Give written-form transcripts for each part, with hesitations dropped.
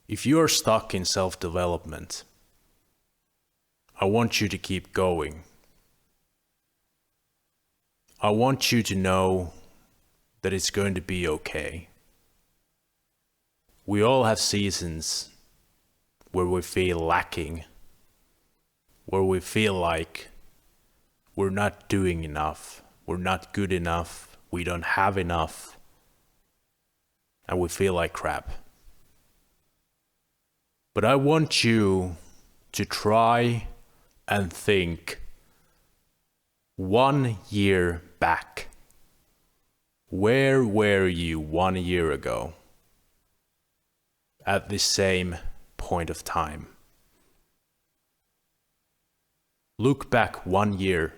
If you are stuck in self-development, I want you to keep going. I want you to know that it's going to be okay. We all have seasons where we feel lacking, where we feel like we're not doing enough, we're not good enough, we don't have enough, and we feel like crap. But I want you to try and think 1 year back. Where were you 1 year ago at this same point of time? Look back 1 year.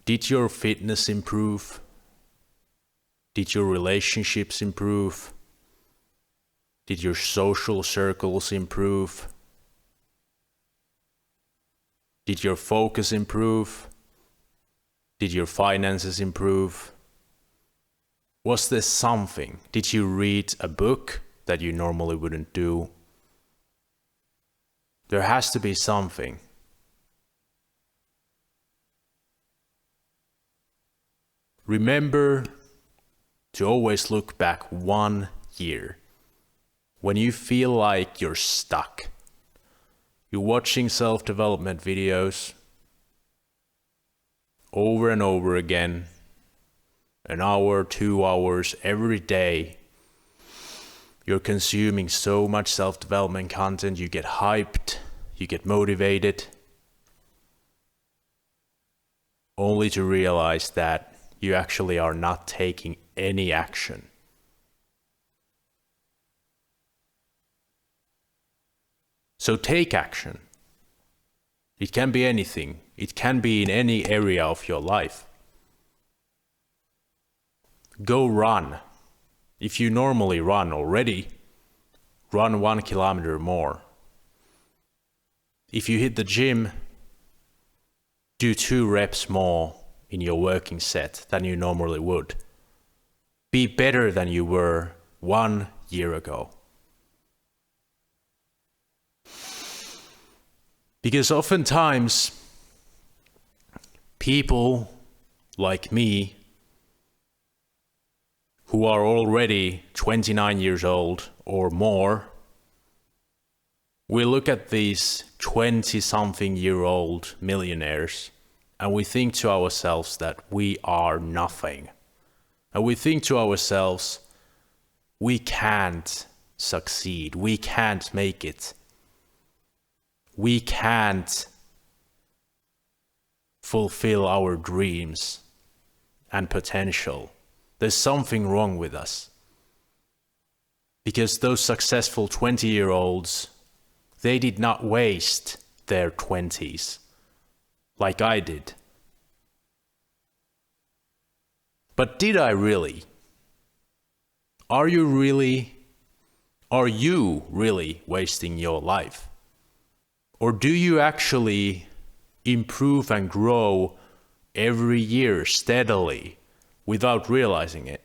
Did your fitness improve? Did your relationships improve? Did your social circles improve? Did your focus improve? Did your finances improve? Was there something? Did you read a book that you normally wouldn't do? There has to be something. Remember to always look back 1 year. When you feel like you're stuck, you're watching self-development videos over and over again, an hour, 2 hours every day. You're consuming so much self-development content, you get hyped, you get motivated, only to realize that you actually are not taking any action. So take action. It can be anything. It can be in any area of your life. Go run. If you normally run already, run 1 kilometer more. If you hit the gym, do 2 reps more in your working set than you normally would. Be better than you were 1 year ago. Because oftentimes, people like me, who are already 29 years old or more, we look at these 20-something-year-old millionaires and we think to ourselves that we are nothing. And we think to ourselves, we can't succeed, we can't make it. We can't fulfill our dreams and potential. There's something wrong with us. Because those successful 20-year-olds, they did not waste their 20s like I did. But did I really? Are you really wasting your life? Or do you actually improve and grow every year steadily without realizing it?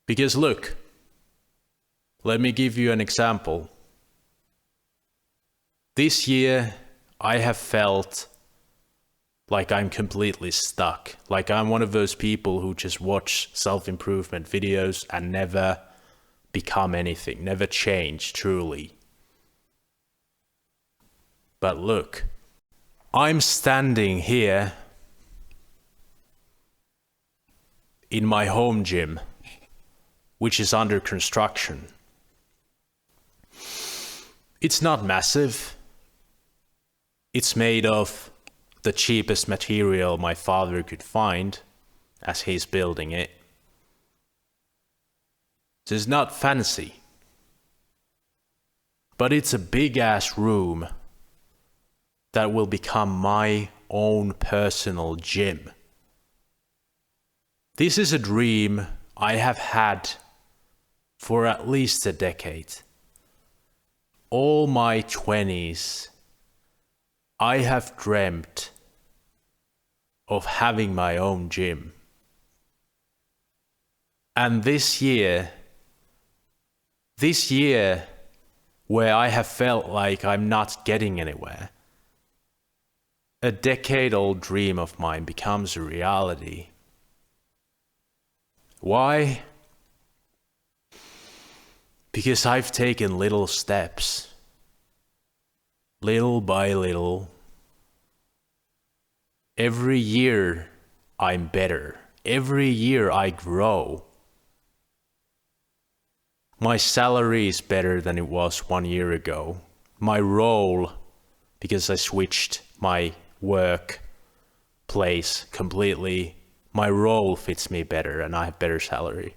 Because look, let me give you an example. This year, I have felt like I'm completely stuck. Like I'm one of those people who just watch self-improvement videos and never become anything, never change truly. But look, I'm standing here in my home gym, which is under construction. It's not massive. It's made of the cheapest material my father could find as he's building it. It's not fancy, but it's a big ass room that will become my own personal gym. This is a dream I have had for at least a decade. All my 20s, I have dreamt of having my own gym. And this year where I have felt like I'm not getting anywhere, a decade-old dream of mine becomes a reality. Why? Because I've taken little steps, little by little. Every year I'm better. Every year I grow. My salary is better than it was 1 year ago. My role, because I switched my work place completely, my role fits me better and I have better salary.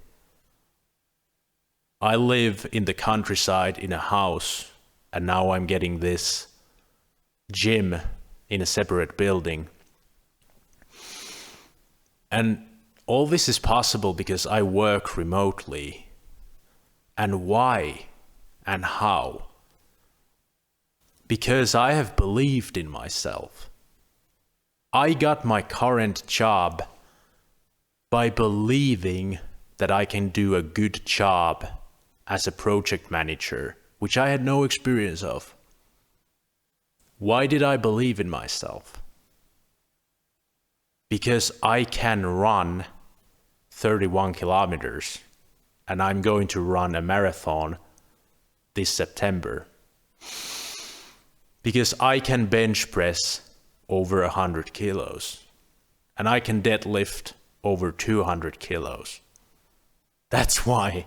I live in the countryside in a house, and now I'm getting this gym in a separate building. And all this is possible because I work remotely. And why and how? Because I have believed in myself. I got my current job by believing that I can do a good job as a project manager, which I had no experience of. Why did I believe in myself? Because I can run 31 kilometers, and I'm going to run a marathon this September. Because I can bench press over 100 kilos, and I can deadlift over 200 kilos. That's why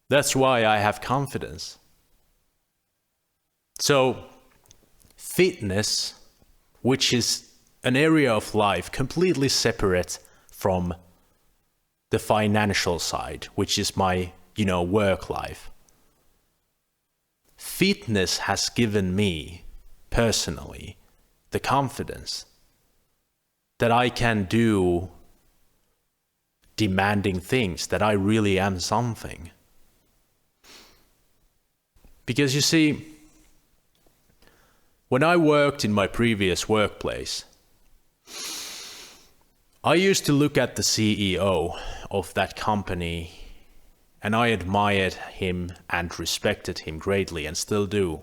I have confidence. So, fitness, which is an area of life completely separate from the financial side, which is my, work life. Fitness has given me, personally, the confidence that I can do demanding things, that I really am something. Because you see, when I worked in my previous workplace, I used to look at the CEO of that company, and I admired him and respected him greatly, and still do,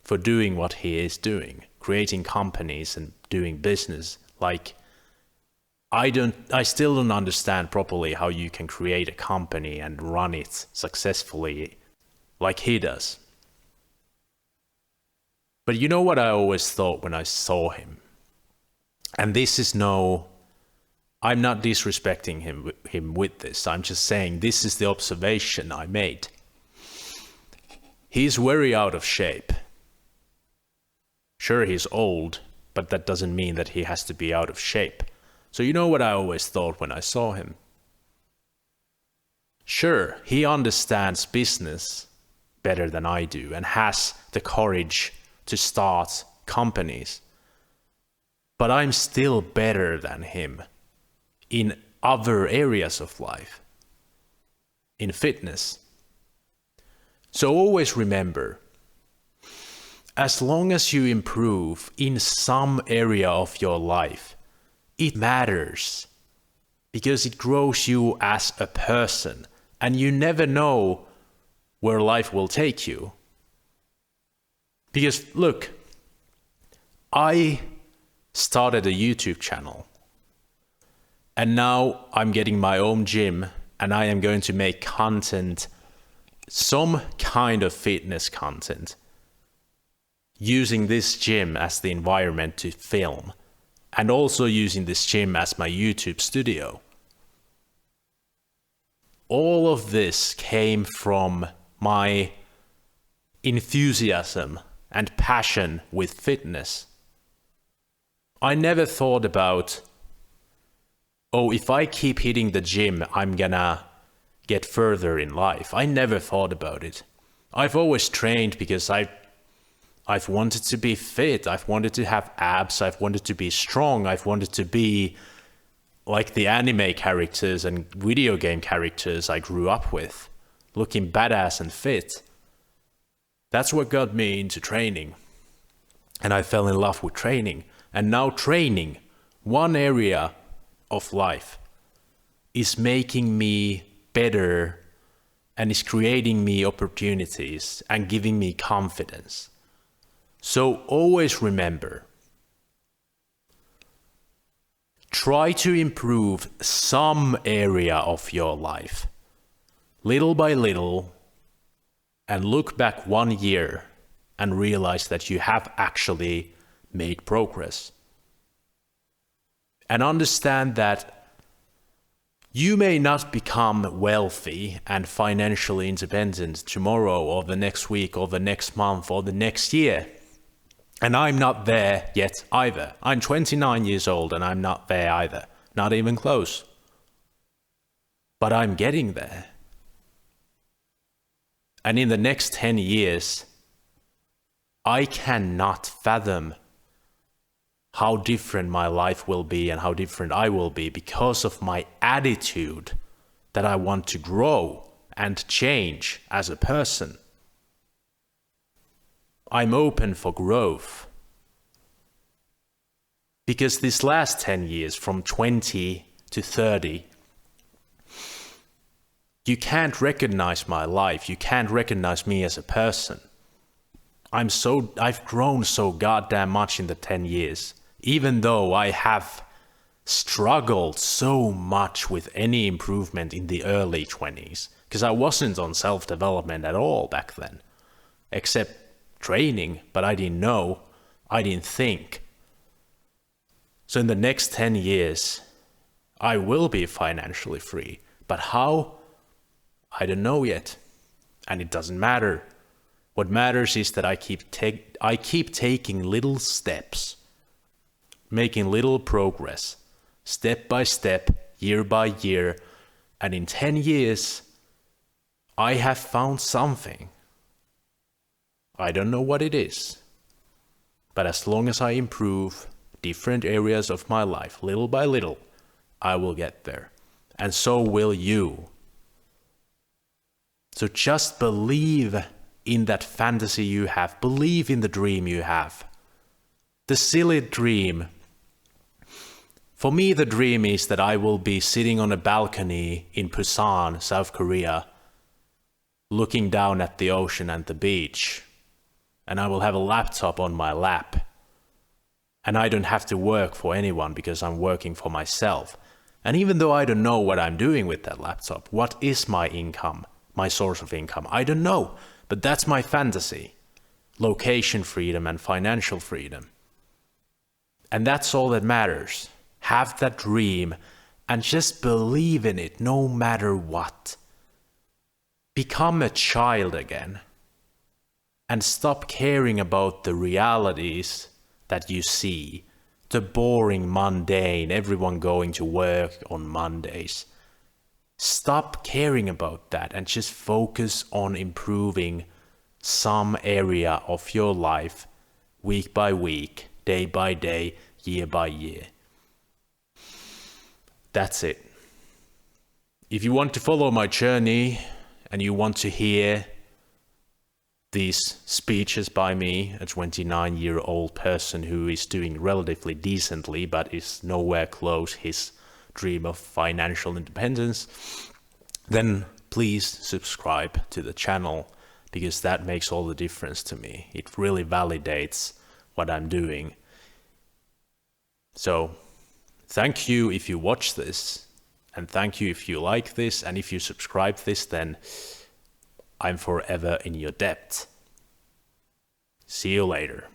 for doing what he is doing, creating companies and doing business. Like, I still don't understand properly how you can create a company and run it successfully like he does. But you know what I always thought when I saw him? And this is I'm not disrespecting him with this. I'm just saying this is the observation I made. He's very out of shape. Sure, he's old, but that doesn't mean that he has to be out of shape. So you know what I always thought when I saw him? Sure, he understands business better than I do and has the courage to start companies. But I'm still better than him in other areas of life, in fitness. So always remember, as long as you improve in some area of your life, it matters because it grows you as a person, and you never know where life will take you. Because look, I started a YouTube channel, and now I'm getting my own gym, and I am going to make content, some kind of fitness content, using this gym as the environment to film, and also using this gym as my YouTube studio. All of this came from my enthusiasm and passion with fitness. I never thought about, if I keep hitting the gym, I'm gonna get further in life. I never thought about it. I've always trained because I've wanted to be fit. I've wanted to have abs. I've wanted to be strong. I've wanted to be like the anime characters and video game characters I grew up with, looking badass and fit. That's what got me into training. And I fell in love with training. And now training, one area of life, is making me better and is creating me opportunities and giving me confidence. So always remember, try to improve some area of your life, little by little, and look back 1 year and realize that you have actually made progress. And understand that you may not become wealthy and financially independent tomorrow or the next week or the next month or the next year. And I'm not there yet either. I'm 29 years old and I'm not there either. Not even close. But I'm getting there. And in the next 10 years, I cannot fathom how different my life will be and how different I will be because of my attitude that I want to grow and change as a person. I'm open for growth. Because this last 10 years, from 20 to 30, you can't recognize my life. You can't recognize me as a person. I've grown so goddamn much in the 10 years, even though I have struggled so much with any improvement in the early 20s, because I wasn't on self-development at all back then, except training, but I didn't know, I didn't think. So in the next 10 years, I will be financially free. But how? I don't know yet. And it doesn't matter. What matters is that I keep taking little steps, making little progress, step by step, year by year. And in 10 years, I have found something. I don't know what it is, but as long as I improve different areas of my life, little by little, I will get there. And so will you. So just believe in that fantasy you have. Believe in the dream you have. The silly dream. For me, the dream is that I will be sitting on a balcony in Busan, South Korea, looking down at the ocean and the beach. And I will have a laptop on my lap. And I don't have to work for anyone because I'm working for myself. And even though I don't know what I'm doing with that laptop, what is my income, my source of income, I don't know. But that's my fantasy. Location freedom and financial freedom. And that's all that matters. Have that dream and just believe in it no matter what. Become a child again. And stop caring about the realities that you see. The boring, mundane, everyone going to work on Mondays. Stop caring about that and just focus on improving some area of your life week by week, day by day, year by year. That's it. If you want to follow my journey and you want to hear these speeches by me, a 29-year-old person who is doing relatively decently but is nowhere close his dream of financial independence, then please subscribe to the channel, because that makes all the difference to me. It really validates what I'm doing. So thank you if you watch this, and thank you if you like this, and if you subscribe this, then I'm forever in your debt. See you later.